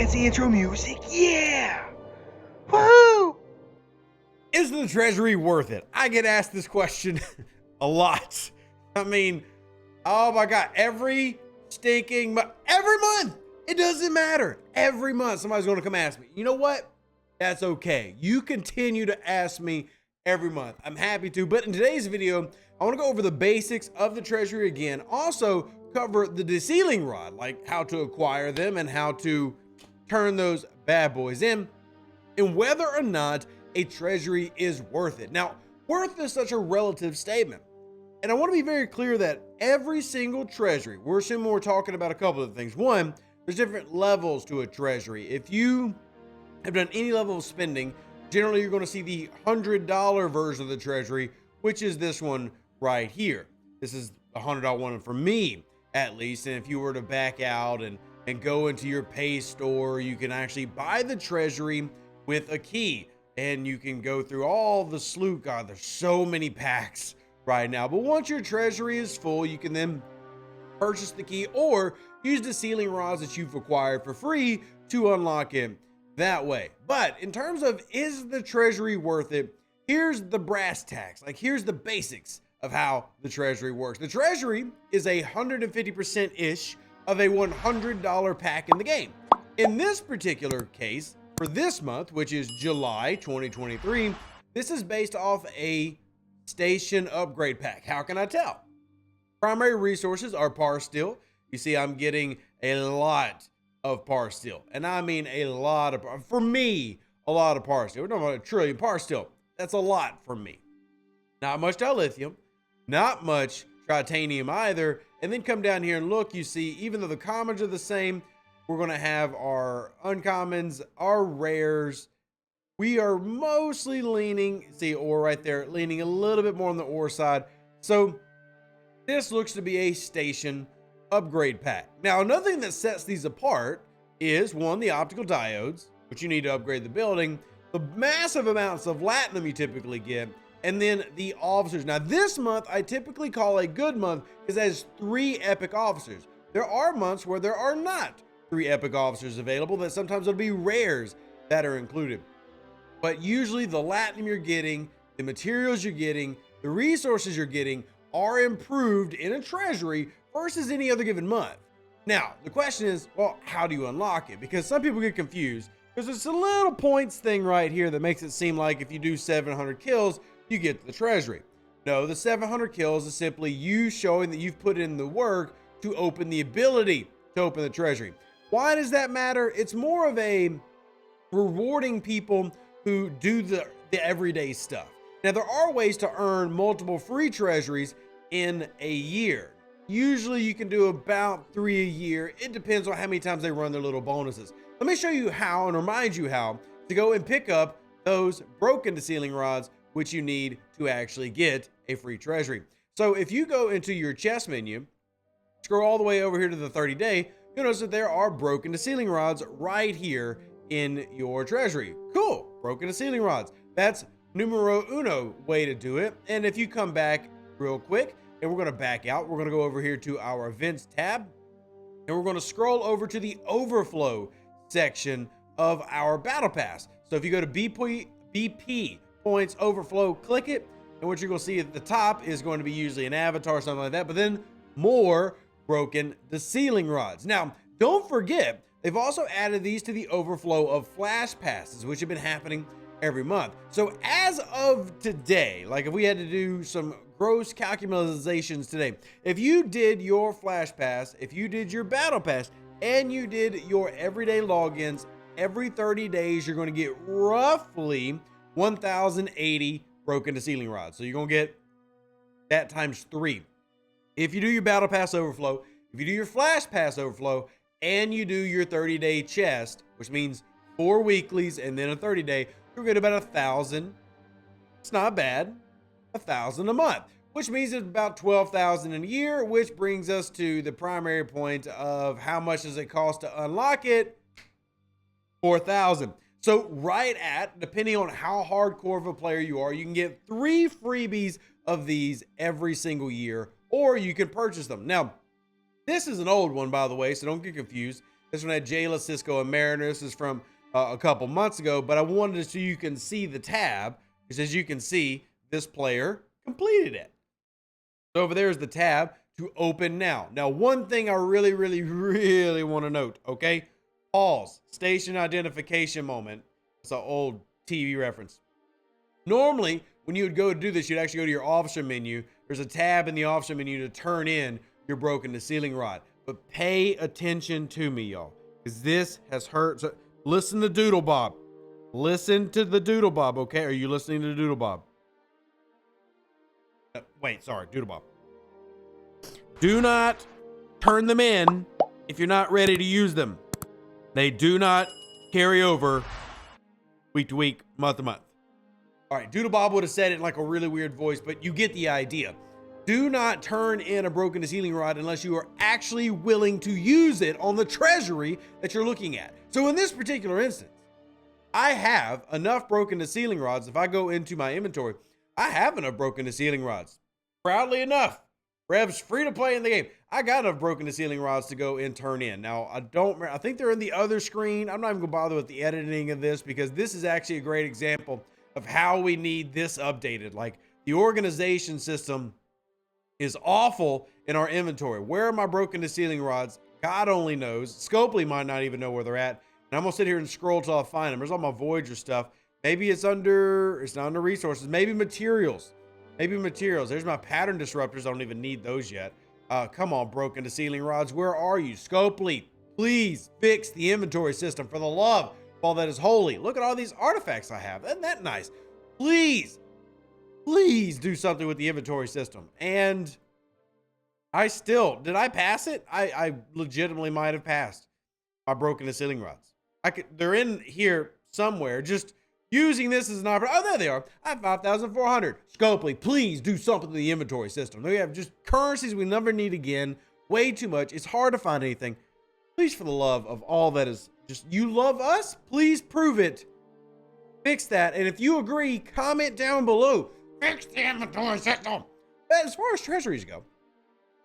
fancy intro music. Yeah! Woohoo! Is the Treasury worth it? I get asked this question a lot. I mean, oh my God, every month, it doesn't matter. Every month, somebody's going to come ask me. You know what? That's okay. You continue to ask me every month. I'm happy to. But in today's video, I want to go over the basics of the Treasury again. Also, cover the Desealing rod, like how to acquire them and how to turn those bad boys in, and whether or not a Treasury is worth it. Now, worth is such a relative statement. And I want to be very clear that every single Treasury, we're assuming we're talking about a couple of things. One, there's different levels to a Treasury. If you have done any level of spending, generally you're going to see the $100 version of the Treasury, which is this one right here. This is the $100 one for me, at least. And if you were to back out and go into your pay store, you can actually buy the Treasury with a key. And you can go through all the slew. God, there's so many packs right now. But once your Treasury is full, you can then purchase the key or use the Desealing rods that you've acquired for free to unlock it that way. But in terms of, is the Treasury worth it? Here's the brass tacks. Like, here's the basics of how the Treasury works. The Treasury is 150%-ish of a $100 pack in the game. In this particular case, for this month, which is July 2023, this is based off a station upgrade pack. How can I tell? Primary resources are par steel. You see, I'm getting a lot of par steel, and I mean a lot of, for me, a lot of par steel. We're talking about 1 trillion par steel. That's a lot for me. Not much dilithium, not much titanium either. And then come down here and look, you see, even though the commons are the same, we're going to have our uncommons, our rares. We are mostly leaning, see ore right there, leaning a little bit more on the ore side. So this looks to be a station upgrade pack. Now, another thing that sets these apart is, one, the optical diodes, which you need to upgrade the building, the massive amounts of platinum you typically get, and then the officers. Now, this month I typically call a good month because it has 3 epic officers. There are months where there are not 3 epic officers available, that sometimes it'll be rares that are included. But usually the platinum you're getting, the materials you're getting, the resources you're getting are improved in a Treasury versus any other given month. Now, the question is, well, how do you unlock it? Because some people get confused because it's a little points thing right here that makes it seem like if you do 700 kills, you get the Treasury. No, the 700 kills is simply you showing that you've put in the work to open the ability to open the Treasury. Why does that matter? It's more of a rewarding people who do the everyday stuff. Now, there are ways to earn multiple free Treasuries in a year. Usually you can do about 3 a year. It depends on how many times they run their little bonuses. Let me show you how and remind you how to go and pick up those broken Desealing rods, which you need to actually get a free Treasury. So if you go into your chest menu, scroll all the way over here to the 30-day, you'll notice that there are broken Desealing rods right here in your Treasury. Cool, broken Desealing rods. That's numero uno way to do it. And if you come back real quick, and we're going to back out, we're going to go over here to our events tab, and we're going to scroll over to the overflow section of our battle pass. So if you go to BP points overflow, click it, and what you're going to see at the top is going to be usually an avatar or something like that, but then more broken Desealing rods. Now, don't forget, they've also added these to the overflow of flash passes, which have been happening every month. So as of today, like if we had to do some gross calculations today, if you did your flash pass, if you did your battle pass, and you did your everyday logins, every 30 days, you're going to get roughly 1,080 broken Desealing rods. So you're going to get that times 3. If you do your battle pass overflow, if you do your flash pass overflow, and you do your 30-day chest, which means 4 weeklies and then a 30-day, you'll get about 1,000. It's not bad. 1,000 a month, which means it's about 12,000 in a year, which brings us to the primary point of how much does it cost to unlock it? 4,000. So right at, depending on how hardcore of a player you are, you can get 3 freebies of these every single year, or you can purchase them. Now, this is an old one, by the way, so don't get confused. This one had Jayla, Cisco, and Mariner. This is from a couple months ago, but I wanted it so you can see the tab, because as you can see, this player completed it. So over there is the tab to open now. Now, one thing I really want to note, okay? Pause. Station identification moment. It's an old TV reference. Normally, when you would go to do this, you'd actually go to your officer menu. There's a tab in the officer menu to turn in your broken Desealing rod. But pay attention to me, y'all, because this has hurt. So listen to Doodle Bob. Listen to the Doodle Bob, okay? Are you listening to Doodle Bob? Wait, sorry, Doodle Bob. Do not turn them in if you're not ready to use them. They do not carry over week to week, month to month. All right, Doodle Bob would have said it in like a really weird voice, but you get the idea. Do not turn in a broken Desealing rod unless you are actually willing to use it on the Treasury that you're looking at. So in this particular instance, I have enough broken Desealing rods. If I go into my inventory, I have enough broken Desealing rods. Proudly enough, Rev's free to play in the game. I got enough broken Desealing rods to go and turn in. Now, I think they're in the other screen. I'm not even gonna bother with the editing of this because this is actually a great example of how we need this updated. Like, the organization system is awful in our inventory. Where are my broken Desealing rods? God only knows. Scopely might not even know where they're at. And I'm gonna sit here and scroll till I find them. There's all my Voyager stuff. Maybe it's not under resources. Maybe materials. Maybe materials. There's my pattern disruptors. I don't even need those yet. Come on, broken Desealing rods. Where are you? Scopely, please fix the inventory system for the love of all that is holy. Look at all these artifacts I have. Isn't that nice? Please do something with the inventory system. And did I pass it? I legitimately might have passed my broken Desealing rods. They're in here somewhere. Just using this as an opportunity. Oh, there they are. I have 5,400. Scopely, please do something to the inventory system. We have just currencies we never need again. Way too much. It's hard to find anything. Please, for the love of all that is just, you love us, please prove it. Fix that. And if you agree, comment down below. Fix the inventory system. But as far as treasuries go,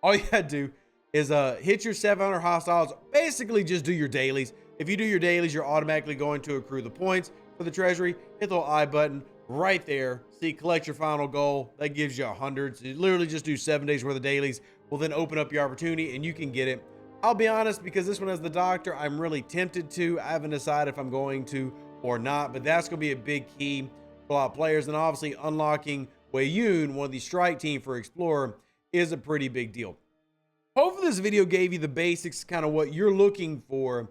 all you gotta do is hit your 700 hostiles. Basically, just do your dailies. If you do your dailies, you're automatically going to accrue the points for the treasury. Hit the little I button right there. See, collect your final goal. That gives you 100. So you literally just do 7 days worth of dailies. Will then open up your opportunity and you can get it. I'll be honest, because this one has the doctor, I'm really tempted to. I haven't decided if I'm going to or not, but that's going to be a big key for a lot of players. And obviously unlocking Wei Yun, one of the strike team for Explorer, is a pretty big deal. Hopefully this video gave you the basics, kind of what you're looking for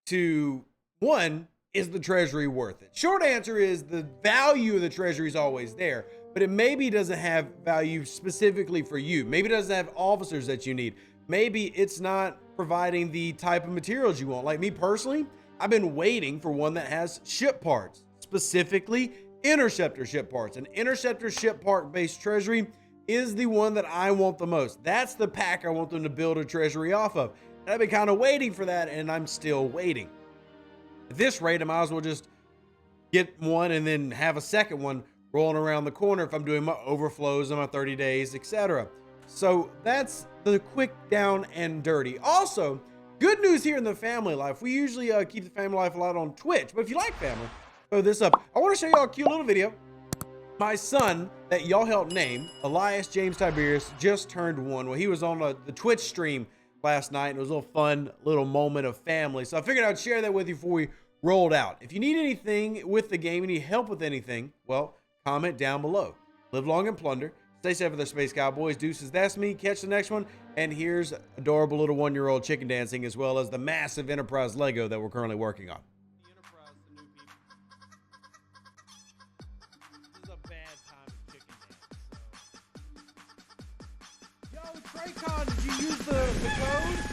to, one, is the treasury worth it? Short answer is the value of the treasury is always there, but it maybe doesn't have value specifically for you. Maybe it doesn't have officers that you need. Maybe it's not providing the type of materials you want. Like me personally, I've been waiting for one that has ship parts, specifically interceptor ship parts. An interceptor ship part based treasury is the one that I want the most. That's the pack I want them to build a treasury off of. And I've been kind of waiting for that, and I'm still waiting. At this rate, I might as well just get one and then have a second one rolling around the corner if I'm doing my overflows in my 30 days, etc. So that's the quick down and dirty. Also, good news here in the family life. We usually keep the family life a lot on Twitch, but if you like family, throw this up. I want to show y'all a cute little video. My son that y'all helped name, Elias James-Tiberius, just turned 1. Well, he was on the Twitch stream last night. It was a little fun little moment of family. So I figured I'd share that with you before we rolled out. If you need anything with the game, any help with anything, well, comment down below. Live long and plunder. Stay safe with the Space Cowboys. Deuces, that's me. Catch the next one. And here's adorable little 1-year-old chicken dancing, as well as the massive Enterprise Lego that we're currently working on. This is a bad time of chicken dance. Yo, Traycon, did you use the code?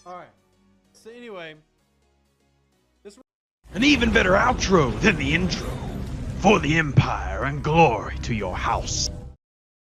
All right. So anyway, An even better outro than the intro. For the Empire and glory to your house.